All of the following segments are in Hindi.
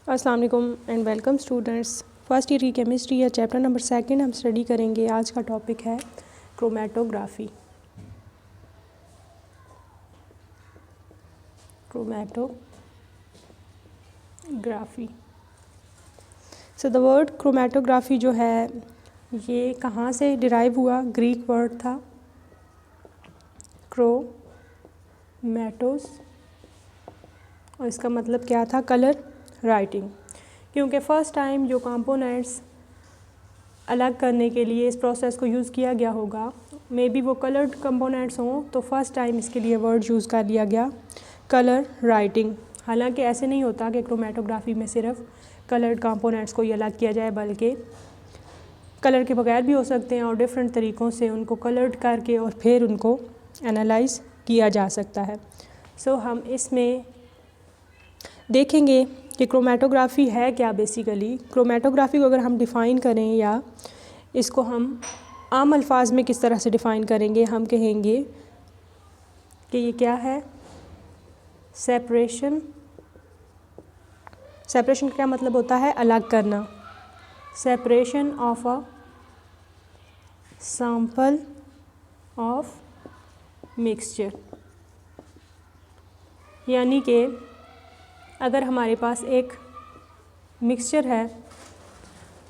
अस्सलाम वालेकुम and welcome students. First year की केमिस्ट्री या चैप्टर नंबर 2 हम स्टडी करेंगे। आज का टॉपिक है chromatography. Chromatography so the word chromatography जो है ये कहाँ से डिराइव हुआ? ग्रीक वर्ड था क्रोमेटोस और इसका मतलब क्या था? Colour writing. क्योंकि फ़र्स्ट टाइम जो कंपोनेंट्स अलग करने के लिए इस प्रोसेस को यूज़ किया गया होगा, मे बी वो कलर्ड कंपोनेंट्स हों, तो फर्स्ट टाइम इसके लिए वर्ड यूज़ कर लिया गया कलर राइटिंग। हालांकि ऐसे नहीं होता कि क्रोमेटोग्राफी में सिर्फ कलर्ड कंपोनेंट्स को ही अलग किया जाए, बल्कि कलर के बगैर भी हो सकते हैं और डिफरेंट तरीक़ों से उनको कलर्ड करके और फिर उनको एनालाइज किया जा सकता है। सो हम इसमें देखेंगे कि क्रोमेटोग्राफी है क्या। बेसिकली क्रोमेटोग्राफी को अगर हम डिफ़ाइन करें या इसको हम आम अल्फाज में किस तरह से डिफ़ाइन करेंगे, हम कहेंगे कि ये क्या है? सेपरेशन का क्या मतलब होता है? अलग करना। Separation of a sample of mixture, यानी कि अगर हमारे पास एक मिक्सचर है,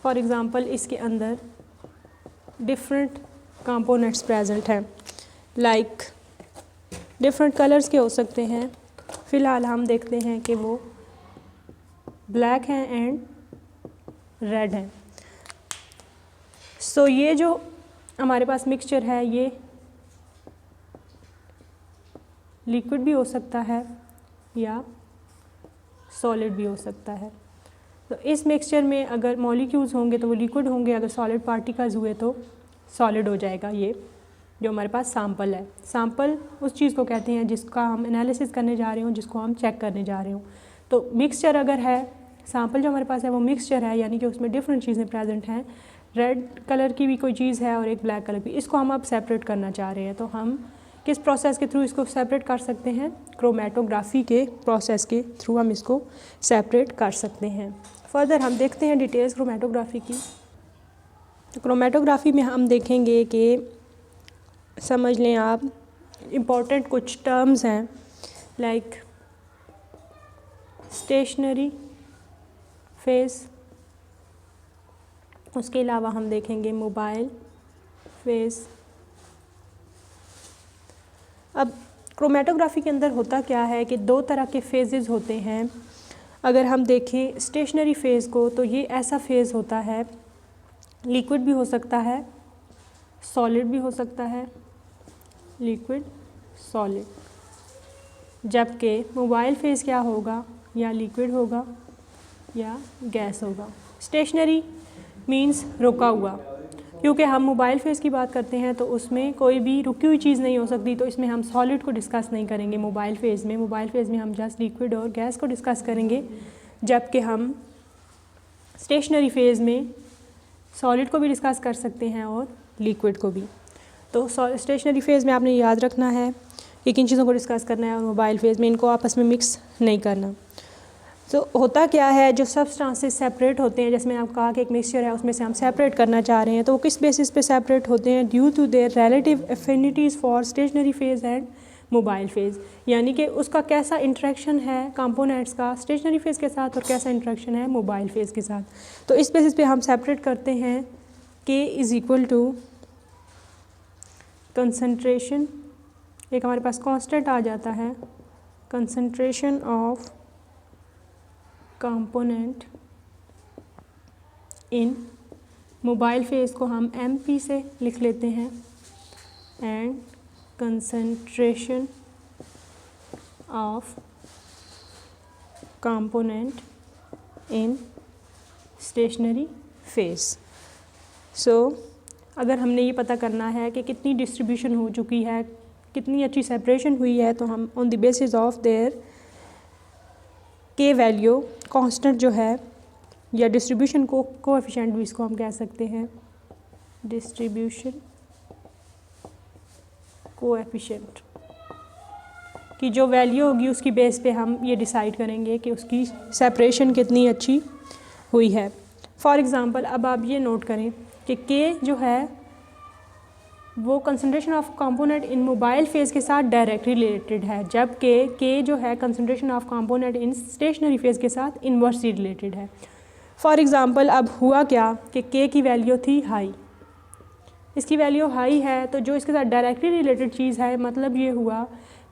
फॉर एग्ज़ाम्पल इसके अंदर डिफरेंट कंपोनेंट्स प्रेजेंट हैं, लाइक डिफरेंट कलर्स के हो सकते हैं। फ़िलहाल हम देखते हैं कि वो ब्लैक हैं एंड रेड हैं। सो ये जो हमारे पास मिक्सचर है ये लिक्विड भी हो सकता है या सॉलिड भी हो सकता है। तो इस मिक्सचर में अगर मॉलिक्यूल्स होंगे तो वो लिक्विड होंगे, अगर सॉलिड पार्टिकल्स हुए तो सॉलिड हो जाएगा। ये जो हमारे पास सैंपल है, सैंपल उस चीज़ को कहते हैं जिसका हम एनालिसिस करने जा रहे हों, जिसको हम चेक करने जा रहे हों। तो मिक्सचर अगर है, सैंपल जो हमारे पास है वो मिक्सचर है, यानी कि उसमें डिफरेंट चीज़ें प्रेजेंट हैं। रेड कलर की भी कोई चीज़ है और एक ब्लैक कलर की, इसको हम अब सेपरेट करना चाह रहे हैं। तो हम किस प्रोसेस के थ्रू इसको सेपरेट कर सकते हैं? क्रोमेटोग्राफी के प्रोसेस के थ्रू हम इसको सेपरेट कर सकते हैं। फर्दर हम देखते हैं डिटेल्स क्रोमेटोग्राफी की। तो क्रोमेटोग्राफी में हम देखेंगे कि समझ लें आप, इम्पॉर्टेंट कुछ टर्म्स हैं लाइक स्टेशनरी फेज़, उसके अलावा हम देखेंगे मोबाइल फेज़। अब क्रोमेटोग्राफी के अंदर होता क्या है कि दो तरह के फेजेस होते हैं। अगर हम देखें स्टेशनरी फ़ेज़ को, तो ये ऐसा फ़ेज़ होता है, लिक्विड भी हो सकता है, सॉलिड भी हो सकता है, लिक्विड सॉलिड। जबकि मोबाइल फेज़ क्या होगा? या लिक्विड होगा या गैस होगा। स्टेशनरी मीन्स रुका हुआ, क्योंकि हम मोबाइल फेज़ की बात करते हैं तो उसमें कोई भी रुकी हुई चीज़ नहीं हो सकती, तो इसमें हम सॉलिड को डिस्कस नहीं करेंगे। मोबाइल फेज़ में हम जस्ट लिक्विड और गैस को डिस्कस करेंगे, जबकि हम स्टेशनरी फेज़ में सॉलिड को भी डिस्कस कर सकते हैं और लिक्विड को भी। तो स्टेशनरी फेज़ में आपने याद रखना है कि किन चीज़ों को डिस्कस करना है, और मोबाइल फेज़ में इनको आपस में मिक्स नहीं करना। तो होता क्या है, जो सब्सटेंसेस सेपरेट होते हैं, जैसे मैंने आपको कहा कि एक मिक्सचर है उसमें से हम सेपरेट करना चाह रहे हैं, तो वो किस बेसिस पे सेपरेट होते हैं? Due to their relative affinities for stationary phase and mobile phase, यानी कि उसका कैसा इंटरेक्शन है कंपोनेंट्स का स्टेशनरी फेज़ के साथ और कैसा इंटरेक्शन है मोबाइल फेज़ के साथ। तो इस बेसिस पे हम सेपरेट करते हैं K is equal to concentration, एक हमारे पास कांस्टेंट आ जाता है, concentration of component in mobile phase को हम MP से लिख लेते हैं, and concentration of component in stationary phase. So अगर हमने ये पता करना है कि कितनी डिस्ट्रीब्यूशन हो चुकी है, कितनी अच्छी सेपरेशन हुई है, तो हम on the basis of there K value constant जो है, या डिस्ट्रीब्यूशन को कोएफिशिएंट भी इसको हम कह सकते हैं, डिस्ट्रीब्यूशन कोएफिशिएंट कि जो वैल्यू होगी उसकी बेस पे हम ये डिसाइड करेंगे कि उसकी सेपरेशन कितनी अच्छी हुई है। फॉर एग्ज़ाम्पल अब आप ये नोट करें कि K जो है वो concentration of component in mobile phase के साथ डायरेक्टली रिलेटेड है, जबकि K जो है concentration of component in stationary phase के साथ इन्वर्सली रिलेटेड है। फॉर एग्ज़ाम्पल अब हुआ क्या कि K की वैल्यू थी हाई, इसकी वैल्यू हाई है तो जो इसके साथ डायरेक्टली रिलेटेड चीज़ है, मतलब ये हुआ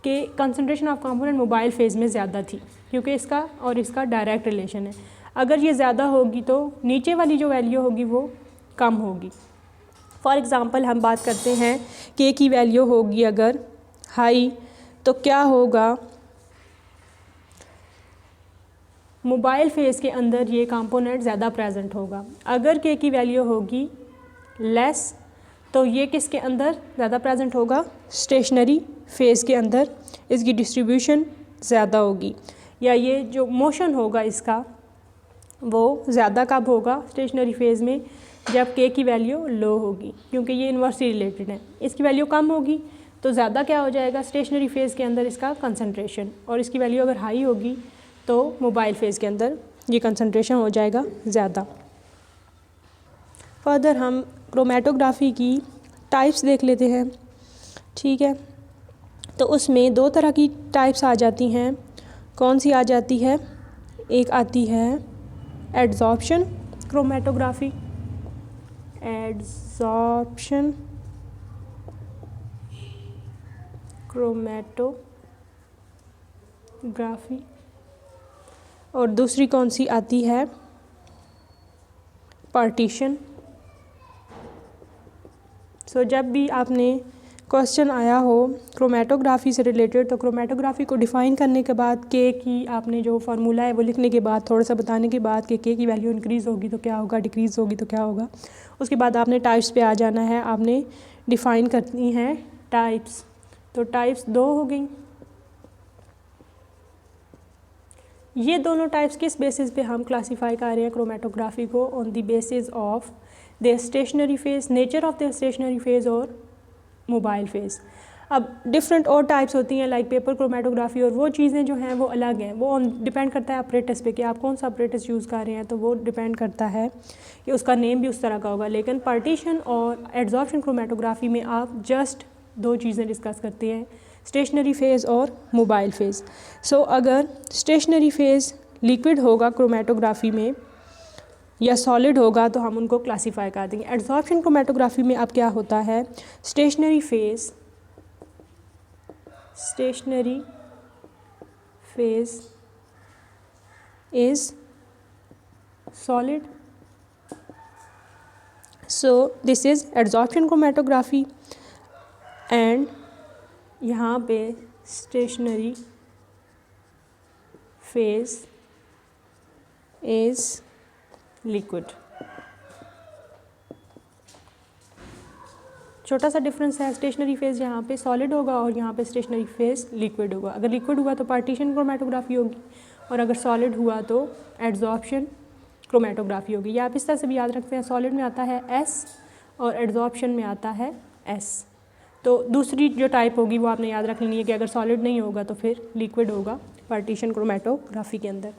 कि concentration of component mobile phase में ज़्यादा थी, क्योंकि इसका और इसका डायरेक्ट रिलेशन है। अगर ये ज़्यादा होगी तो नीचे वाली जो वैल्यू होगी वो कम होगी। फॉर एग्ज़ाम्पल हम बात करते हैं K की वैल्यू होगी अगर हाई तो क्या होगा, मोबाइल फेज़ के अंदर ये कंपोनेंट ज़्यादा प्रेजेंट होगा। अगर K की वैल्यू होगी लेस तो ये किसके अंदर ज़्यादा प्रेजेंट होगा, स्टेशनरी फेज़ के अंदर इसकी डिस्ट्रीब्यूशन ज़्यादा होगी, या ये जो मोशन होगा इसका वो ज़्यादा कब होगा, स्टेशनरी फेज़ में, जब K की वैल्यू लो होगी, क्योंकि ये इन्वर्सली रिलेटेड है। इसकी वैल्यू कम होगी तो ज़्यादा क्या हो जाएगा, स्टेशनरी फेज़ के अंदर इसका कंसंट्रेशन, और इसकी वैल्यू अगर हाई होगी तो मोबाइल फेज़ के अंदर ये कंसंट्रेशन हो जाएगा ज़्यादा। फर्दर हम क्रोमेटोग्राफी की टाइप्स देख लेते हैं, ठीक है। तो उसमें दो तरह की टाइप्स आ जाती हैं। कौन सी आ जाती है, एक आती है एड्जॉर्प्शन क्रोमेटोग्राफी, एड्जॉर्प्शन क्रोमेटोग्राफी, और दूसरी कौन सी आती है, पार्टीशन। सो जब भी आपने क्वेश्चन आया हो क्रोमेटोग्राफी से रिलेटेड तो क्रोमेटोग्राफी को डिफ़ाइन करने के बाद K की आपने जो फार्मूला है वो लिखने के बाद, थोड़ा सा बताने के बाद कि K की वैल्यू इंक्रीज़ होगी तो क्या होगा, डिक्रीज़ होगी तो क्या होगा, उसके बाद आपने टाइप्स पे आ जाना है, आपने डिफ़ाइन करनी है टाइप्स। तो टाइप्स दो हो गई। ये दोनों टाइप्स किस बेसिस पे हम क्लासीफाई कर रहे हैं क्रोमेटोग्राफी को, on the basis of their stationary phase, nature of their stationary phase और मोबाइल फेज़। अब डिफरेंट और टाइप्स होती हैं लाइक पेपर क्रोमेटोग्राफी, और वो चीज़ें जो हैं वो अलग हैं, वो डिपेंड करता है ऑपरेटस पे कि आप कौन सा ऑपरेटस यूज़ कर रहे हैं, तो वो डिपेंड करता है कि उसका नेम भी उस तरह का होगा। लेकिन पार्टीशन और एड्जॉर्प्शन क्रोमेटोग्राफी में आप जस्ट दो चीज़ें डिस्कस करते हैं, स्टेशनरी फेज़ और मोबाइल फेज़। सो अगर स्टेशनरी फेज़ लिक्विड होगा क्रोमेटोग्राफी में या सॉलिड होगा तो हम उनको क्लासीफाई कर देंगे। एड्जॉर्प्शन क्रोमेटोग्राफी में अब क्या होता है, stationary phase is solid, so this is adsorption chromatography, and यहाँ पे स्टेशनरी फेज़ इज़ लिक्विड। छोटा सा डिफरेंस है, स्टेशनरी फेज़ यहाँ पे सॉलिड होगा और यहाँ पे स्टेशनरी फेज़ लिक्विड होगा। अगर लिक्विड हुआ तो पार्टीशन क्रोमेटोग्राफी होगी, और अगर सॉलिड हुआ तो एड्जॉर्प्शन क्रोमेटोग्राफी होगी। या आप इस तरह से भी याद रखते हैं, सॉलिड में आता है S और एड्जॉर्प्शन में आता है S। तो दूसरी जो टाइप होगी वो आपने याद रख लेनी है कि अगर सॉलिड नहीं होगा तो फिर लिक्विड होगा पार्टीशन क्रोमेटोग्राफी के अंदर।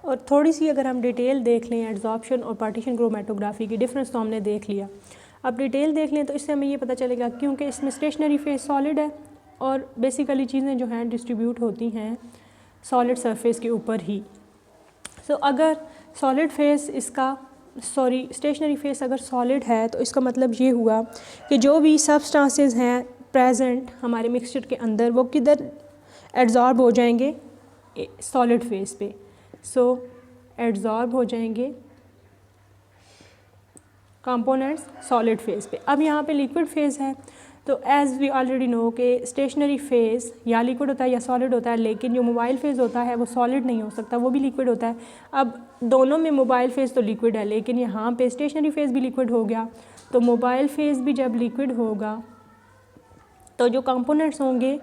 और थोड़ी सी अगर हम डिटेल देख लें एड्जॉर्प्शन और पार्टीशन क्रोमेटोग्राफी की डिफरेंस तो हमने देख लिया, अब डिटेल देख लें तो इससे हमें ये पता चलेगा क्योंकि इसमें स्टेशनरी फेज़ सॉलिड है और बेसिकली चीज़ें जो हैं डिस्ट्रीब्यूट होती हैं सॉलिड सरफेस के ऊपर ही। सो अगर सॉलिड फेज़ इसका स्टेशनरी फेज़ अगर सॉलिड है तो इसका मतलब ये हुआ कि जो भी सब्सटेंसेस हैं प्रेजेंट हमारे मिक्सचर के अंदर वो किधर एड्जॉर्ब हो जाएंगे, सॉलिड फेज़ पे। सो एड्जॉर्ब हो जाएंगे कंपोनेंट्स सॉलिड फेज़ पे। अब यहाँ पे लिक्विड फेज़ है तो एज़ वी ऑलरेडी नो कि स्टेशनरी फेज़ या लिक्विड होता है या सॉलिड होता है, लेकिन जो मोबाइल फेज़ होता है वो सॉलिड नहीं हो सकता, वो भी लिक्विड होता है। अब दोनों में मोबाइल फेज़ तो लिक्विड है, लेकिन यहाँ पे स्टेशनरी फेज़ भी लिक्विड हो गया, तो मोबाइल फेज़ भी जब लिक्विड होगा तो जो कंपोनेंट्स होंगे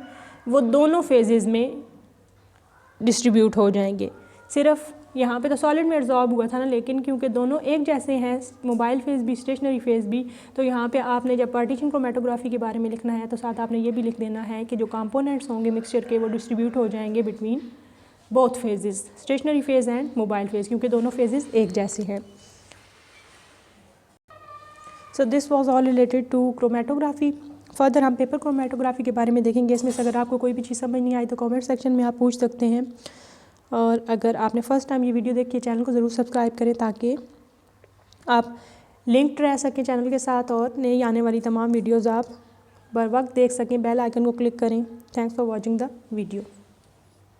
वो दोनों फेजेज़ में डिस्ट्रीब्यूट हो जाएंगे। सिर्फ यहाँ पे तो सॉलिड में एब्जॉर्ब हुआ था ना, लेकिन क्योंकि दोनों एक जैसे हैं, मोबाइल फेज़ भी स्टेशनरी फेज़ भी, तो यहाँ पे आपने जब पार्टीशन क्रोमेटोग्राफी के बारे में लिखना है तो साथ आपने ये भी लिख देना है कि जो कंपोनेंट्स होंगे मिक्सचर के वो डिस्ट्रीब्यूट हो जाएंगे between both phases, stationary phase and mobile phase, क्योंकि दोनों फेजेस एक जैसे हैं। So this was all related to chromatography. Further हम पेपर क्रोमेटोग्राफी के बारे में देखेंगे। इसमें से अगर आपको कोई भी चीज़ समझ नहीं आई तो कमेंट सेक्शन में आप पूछ सकते हैं, और अगर आपने फ़र्स्ट टाइम ये वीडियो देखी है चैनल को ज़रूर सब्सक्राइब करें ताकि आप लिंक्ड रह सकें चैनल के साथ और नई आने वाली तमाम वीडियोज़ आप बर वक्त देख सकें। बेल आइकन को क्लिक करें। Thanks for watching the video.